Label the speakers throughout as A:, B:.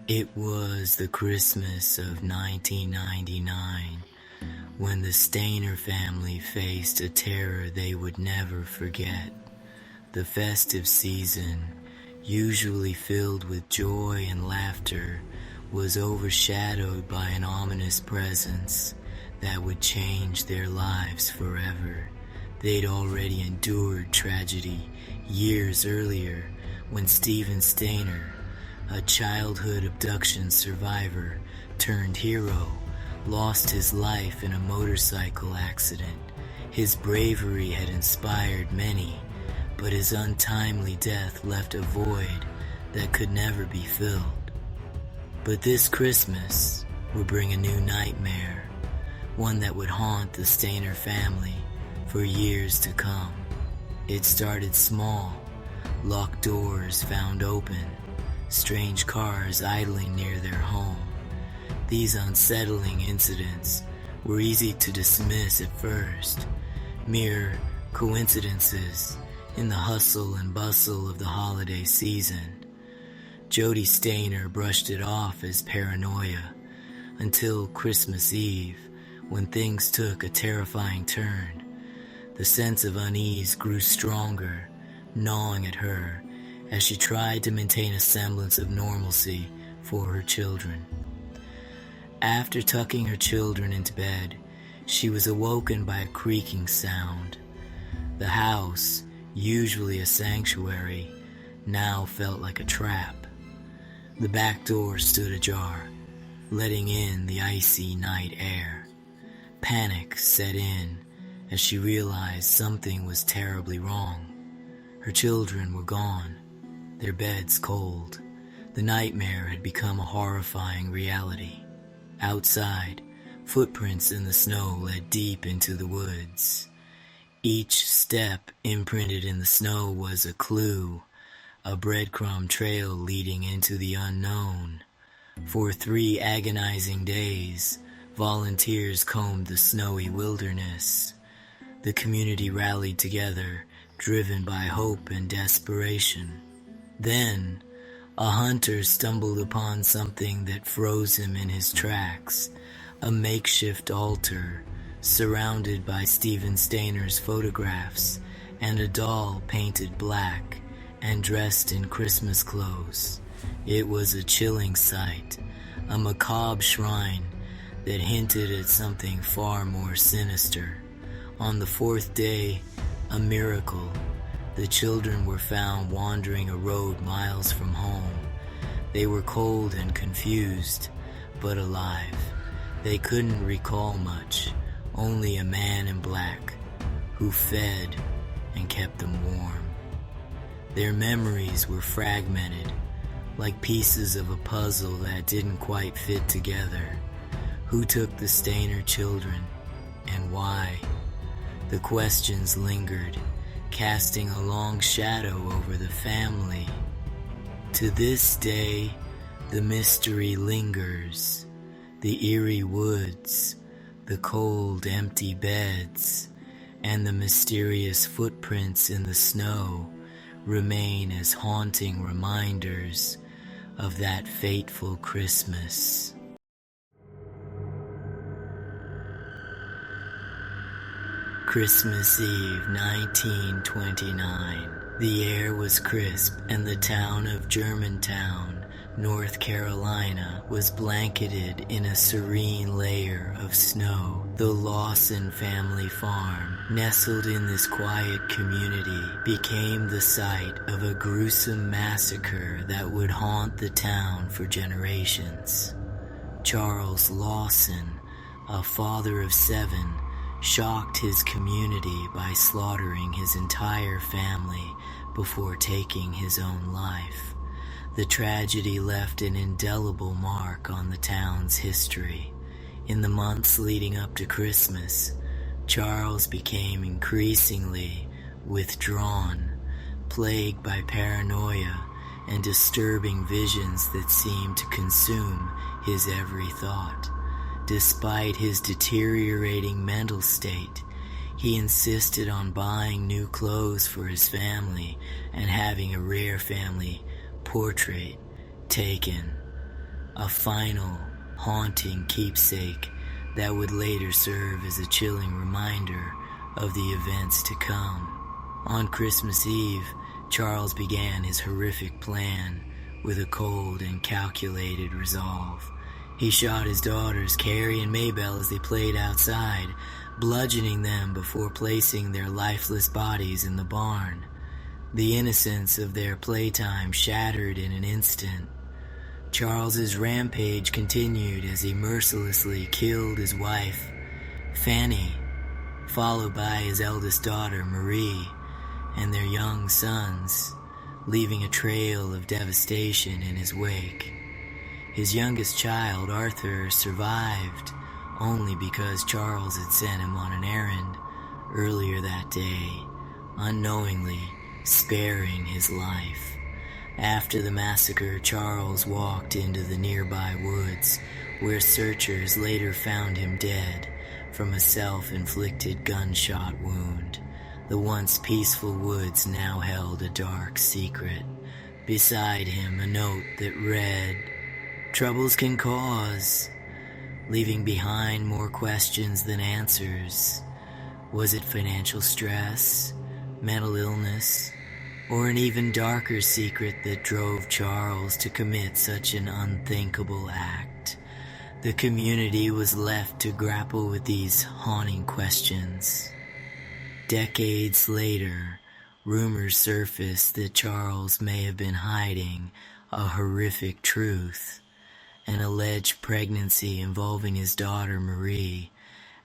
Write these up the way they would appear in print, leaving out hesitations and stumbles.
A: It was the Christmas of 1999 when the Stayner family faced a terror they would never forget. The festive season, usually filled with joy and laughter, was overshadowed by an ominous presence that would change their lives forever. They'd already endured tragedy years earlier when Stephen Stayner, a childhood abduction survivor turned hero, lost his life in a motorcycle accident. His bravery had inspired many, but his untimely death left a void that could never be filled. But this Christmas would bring a new nightmare, one that would haunt the Stayner family for years to come. It started small, locked doors found open, strange cars idling near their home. These unsettling incidents were easy to dismiss at first, mere coincidences in the hustle and bustle of the holiday season. Jody Stayner brushed it off as paranoia until Christmas Eve, when things took a terrifying turn. The sense of unease grew stronger, gnawing at her as she tried to maintain a semblance of normalcy for her children. After tucking her children into bed, she was awoken by a creaking sound. The house, usually a sanctuary, now felt like a trap. The back door stood ajar, letting in the icy night air. Panic set in as she realized something was terribly wrong. Her children were gone, their beds cold. The nightmare had become a horrifying reality. Outside, footprints in the snow led deep into the woods. Each step imprinted in the snow was a clue, a breadcrumb trail leading into the unknown. For 3 agonizing days, volunteers combed the snowy wilderness. The community rallied together, driven by hope and desperation. Then, a hunter stumbled upon something that froze him in his tracks, a makeshift altar surrounded by Stephen Stayner's photographs and a doll painted black and dressed in Christmas clothes. It was a chilling sight, a macabre shrine that hinted at something far more sinister. On the 4th day, a miracle. The children were found wandering a road miles from home. They were cold and confused, but alive. They couldn't recall much, only a man in black who fed and kept them warm. Their memories were fragmented, like pieces of a puzzle that didn't quite fit together. Who took the Stayner children, and why? The questions lingered, casting a long shadow over the family. To this day, the mystery lingers. The eerie woods, the cold, empty beds, and the mysterious footprints in the snow remain as haunting reminders of that fateful Christmas. Christmas Eve, 1929. The air was crisp, and the town of Germantown, North Carolina, was blanketed in a serene layer of snow. The Lawson family farm, nestled in this quiet community, became the site of a gruesome massacre that would haunt the town for generations. Charles Lawson, a father of 7, shocked his community by slaughtering his entire family before taking his own life. The tragedy left an indelible mark on the town's history. In the months leading up to Christmas, Charles became increasingly withdrawn, plagued by paranoia and disturbing visions that seemed to consume his every thought. Despite his deteriorating mental state, he insisted on buying new clothes for his family and having a rare family portrait taken. a final, haunting keepsake that would later serve as a chilling reminder of the events to come. On Christmas Eve, Charles began his horrific plan with a cold and calculated resolve. He shot his daughters, Carrie and Maybelle, as they played outside, bludgeoning them before placing their lifeless bodies in the barn. The innocence of their playtime shattered in an instant. Charles's rampage continued as he mercilessly killed his wife, Fanny, followed by his eldest daughter, Marie, and their young sons, leaving a trail of devastation in his wake. His youngest child, Arthur, survived only because Charles had sent him on an errand earlier that day, unknowingly sparing his life. After the massacre, Charles walked into the nearby woods, where searchers later found him dead from a self-inflicted gunshot wound. The once peaceful woods now held a dark secret. Beside him, a note that read, "Troubles can cause," leaving behind more questions than answers. Was it financial stress, mental illness, or an even darker secret that drove Charles to commit such an unthinkable act? The community was left to grapple with these haunting questions. Decades later, rumors surfaced that Charles may have been hiding a horrific truth, an alleged pregnancy involving his daughter Marie,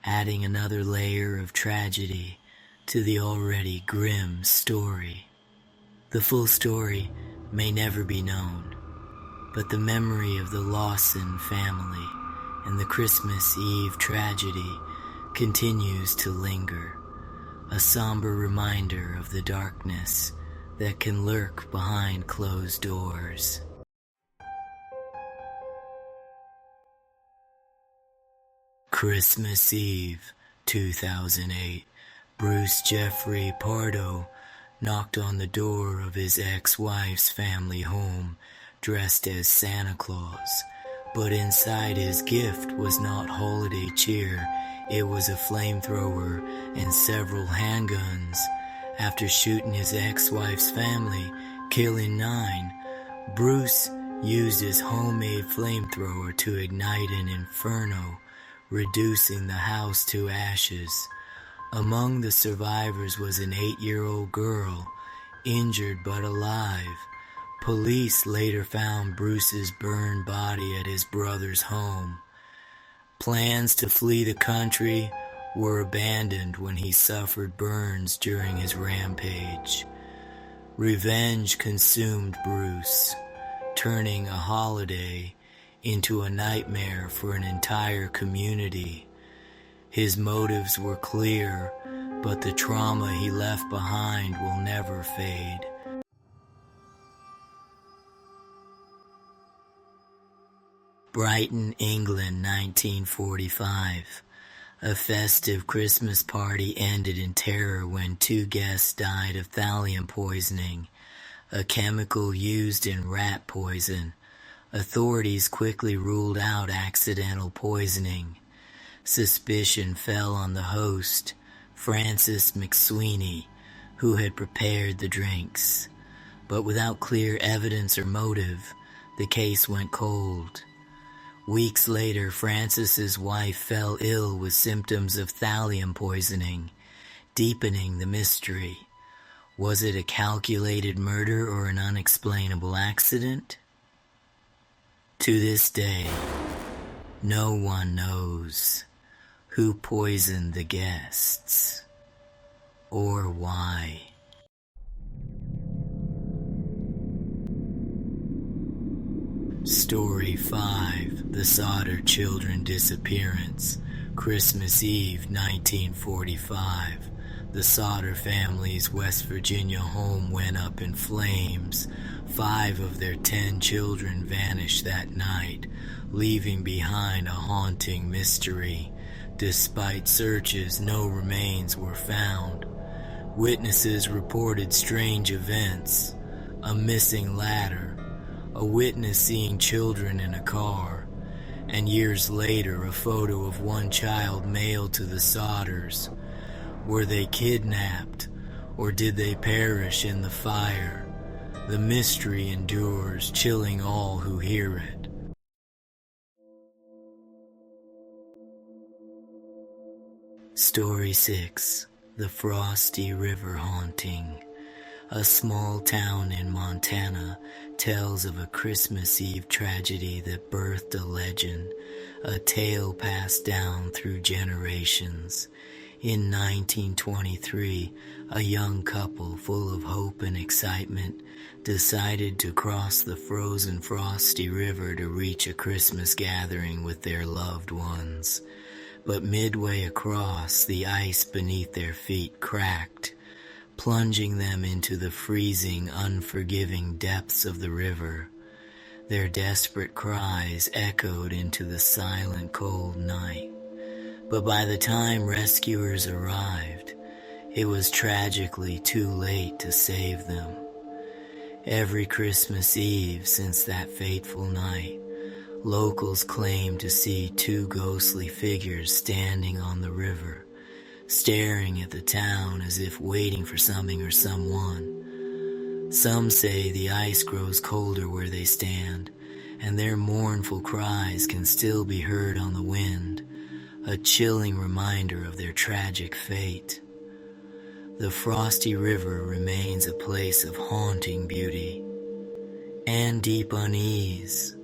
A: adding another layer of tragedy to the already grim story. The full story may never be known, but the memory of the Lawson family and the Christmas Eve tragedy continues to linger, a somber reminder of the darkness that can lurk behind closed doors. Christmas Eve, 2008, Bruce Jeffrey Pardo knocked on the door of his ex-wife's family home dressed as Santa Claus, but inside his gift was not holiday cheer. It was a flamethrower and several handguns. After shooting his ex-wife's family, killing 9, Bruce used his homemade flamethrower to ignite an inferno, reducing the house to ashes. Among the survivors was an 8-year-old girl, injured but alive. Police later found Bruce's burned body at his brother's home. Plans to flee the country were abandoned when he suffered burns during his rampage. Revenge consumed Bruce, turning a holiday into a nightmare for an entire community. His motives were clear, but the trauma he left behind will never fade. Brighton, England, 1945. A festive Christmas party ended in terror when 2 guests died of thallium poisoning, a chemical used in rat poison. Authorities quickly ruled out accidental poisoning. Suspicion fell on the host, Francis McSweeney, who had prepared the drinks. But without clear evidence or motive, the case went cold. Weeks later, Francis's wife fell ill with symptoms of thallium poisoning, deepening the mystery. Was it a calculated murder or an unexplainable accident? To this day, no one knows who poisoned the guests or why. Story 5. The Sodder Children Disappearance. Christmas Eve, 1945. The Sodder family's West Virginia home went up in flames. 5 of their 10 children vanished that night, leaving behind a haunting mystery. Despite searches, no remains were found. Witnesses reported strange events: a missing ladder, a witness seeing children in a car, and years later a photo of one child mailed to the Sodders. Were they kidnapped, or did they perish in the fire? The mystery endures, chilling all who hear it. Story 6. The Frosty River Haunting. A small town in Montana tells of a Christmas Eve tragedy that birthed a legend, a tale passed down through generations. In 1923, a young couple full of hope and excitement decided to cross the frozen Frosty River to reach a Christmas gathering with their loved ones. But midway across, the ice beneath their feet cracked, plunging them into the freezing, unforgiving depths of the river. Their desperate cries echoed into the silent, cold night. But by the time rescuers arrived, it was tragically too late to save them. Every Christmas Eve since that fateful night, locals claimed to see two ghostly figures standing on the river, staring at the town as if waiting for something or someone. Some say the ice grows colder where they stand, and their mournful cries can still be heard on the wind, a chilling reminder of their tragic fate. The Frosty River remains a place of haunting beauty and deep unease,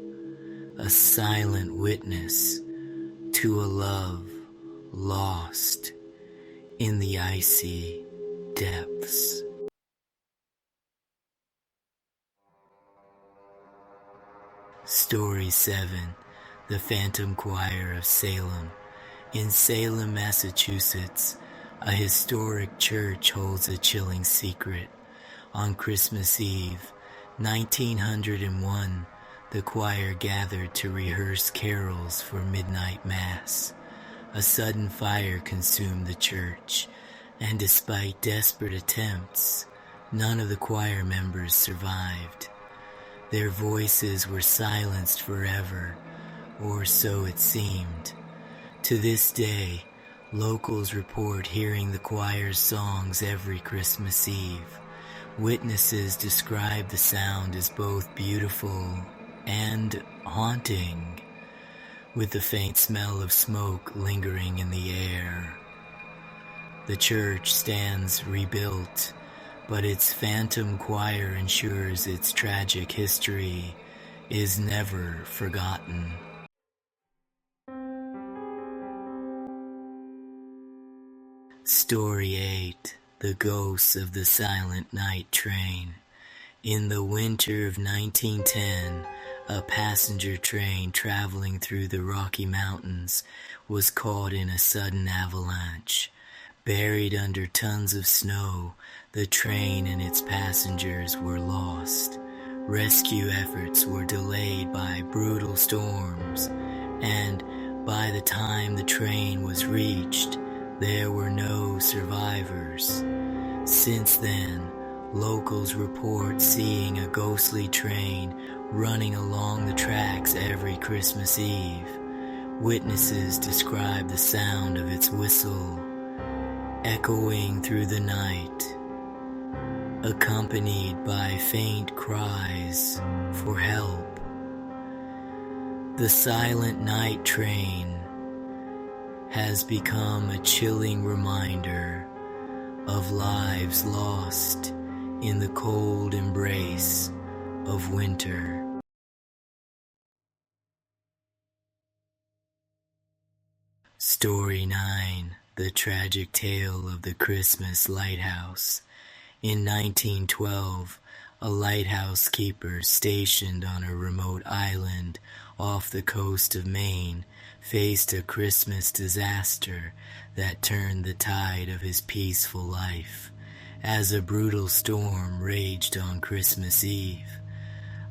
A: a silent witness to a love lost in the icy depths. Story 7. The Phantom Choir of Salem. In Salem, Massachusetts, a historic church holds a chilling secret. On Christmas Eve, 1901, the choir gathered to rehearse carols for midnight mass. A sudden fire consumed the church, and despite desperate attempts, none of the choir members survived. Their voices were silenced forever, or so it seemed. To this day, locals report hearing the choir's songs every Christmas Eve. Witnesses describe the sound as both beautiful and haunting, with the faint smell of smoke lingering in the air. The church stands rebuilt, but its phantom choir ensures its tragic history is never forgotten. Story 8. The Ghosts of the Silent Night Train. In the winter of 1910, a passenger train traveling through the Rocky Mountains was caught in a sudden avalanche. Buried under tons of snow, the train and its passengers were lost. Rescue efforts were delayed by brutal storms, and by the time the train was reached, there were no survivors. Since then, locals report seeing a ghostly train running along the tracks every Christmas Eve. Witnesses describe the sound of its whistle echoing through the night, accompanied by faint cries for help. The silent night train has become a chilling reminder of lives lost in the cold embrace of winter. Story 9. The Tragic Tale of the Christmas Lighthouse. In 1912, a lighthouse keeper stationed on a remote island off the coast of Maine faced a Christmas disaster that turned the tide of his peaceful life. As a brutal storm raged on Christmas Eve,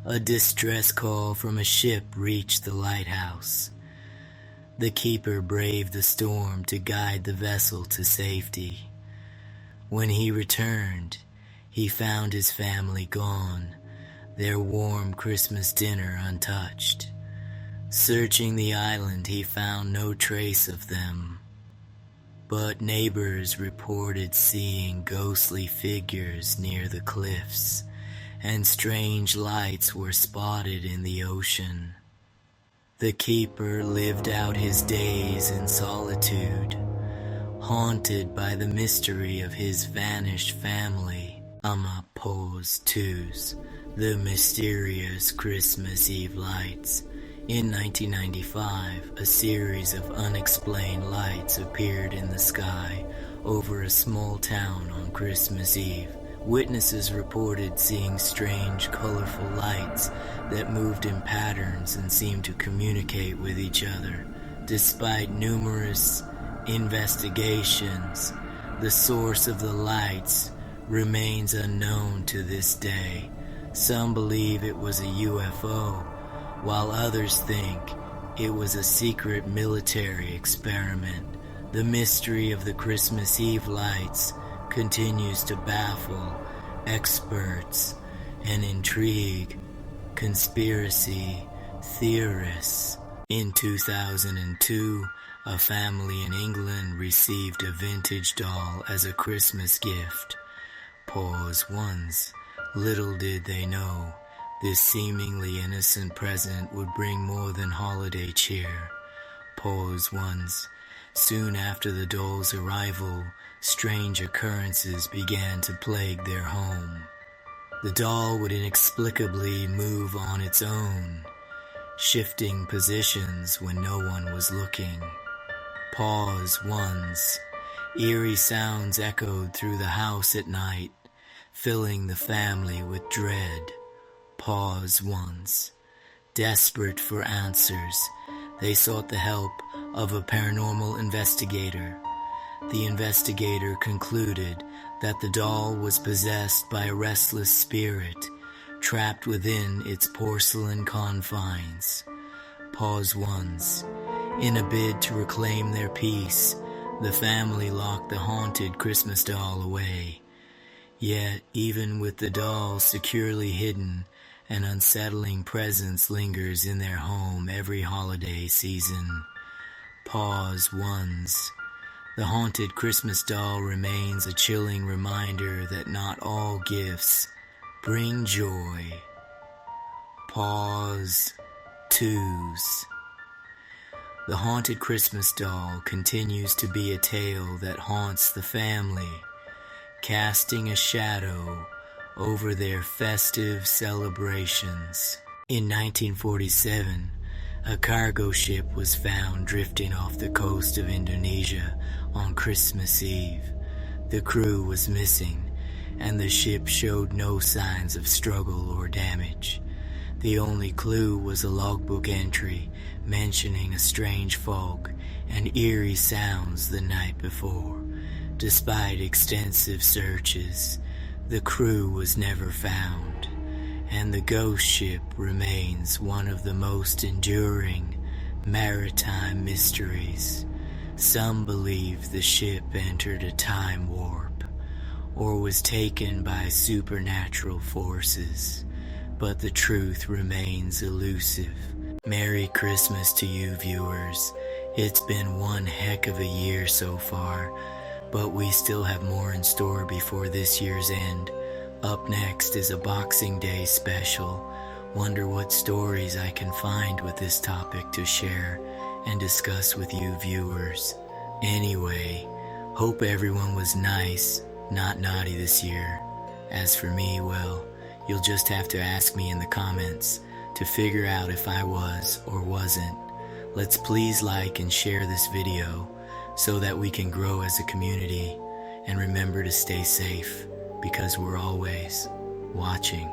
A: a distress call from a ship reached the lighthouse. The keeper braved the storm to guide the vessel to safety. When he returned, he found his family gone. their warm Christmas dinner untouched. Searching the island, he found no trace of them, but neighbors reported seeing ghostly figures near the cliffs, and strange lights were spotted in the ocean. The keeper lived out his days in solitude, haunted by the mystery of his vanished family. Pause 2's The Mysterious Christmas Eve Lights. In 1995, a series of unexplained lights appeared in the sky over a small town on Christmas Eve. Witnesses reported seeing strange, colorful lights that moved in patterns and seemed to communicate with each other. Despite numerous investigations, the source of the lights remains unknown to this day. Some believe it was a UFO, while others think it was a secret military experiment. The mystery of the Christmas Eve lights continues to baffle experts and intrigue conspiracy theorists. In 2002, a family in England received a vintage doll as a Christmas gift. Pause 1's Little did they know, this seemingly innocent present would bring more than holiday cheer. Pause 1's Soon after the doll's arrival, strange occurrences began to plague their home. The doll would inexplicably move on its own, shifting positions when no one was looking. Pause 1's Eerie sounds echoed through the house at night, filling the family with dread. Pause 1's Desperate for answers, they sought the help of a paranormal investigator. The investigator concluded that the doll was possessed by a restless spirit, trapped within its porcelain confines. Pause 1's In a bid to reclaim their peace, the family locked the haunted Christmas doll away. Yet, even with the doll securely hidden, an unsettling presence lingers in their home every holiday season. Pause 1's The haunted Christmas doll remains a chilling reminder that not all gifts bring joy. Pause 2's The haunted Christmas doll continues to be a tale that haunts the family, casting a shadow over their festive celebrations. In 1947, a cargo ship was found drifting off the coast of Indonesia on Christmas Eve. The crew was missing, and the ship showed no signs of struggle or damage. The only clue was a logbook entry mentioning a strange fog and eerie sounds the night before. Despite extensive searches, the crew was never found, and the ghost ship remains one of the most enduring maritime mysteries. Some believe the ship entered a time warp or was taken by supernatural forces, but the truth remains elusive. Merry Christmas to you, viewers. It's been one heck of a year so far, but we still have more in store before this year's end. Up next is a Boxing Day special. Wonder what stories I can find with this topic to share and discuss with you viewers. Anyway, hope everyone was nice, not naughty this year. As for me, well, you'll just have to ask me in the comments to figure out if I was or wasn't. Let's please like and share this video so that we can grow as a community, and remember to stay safe because we're always watching.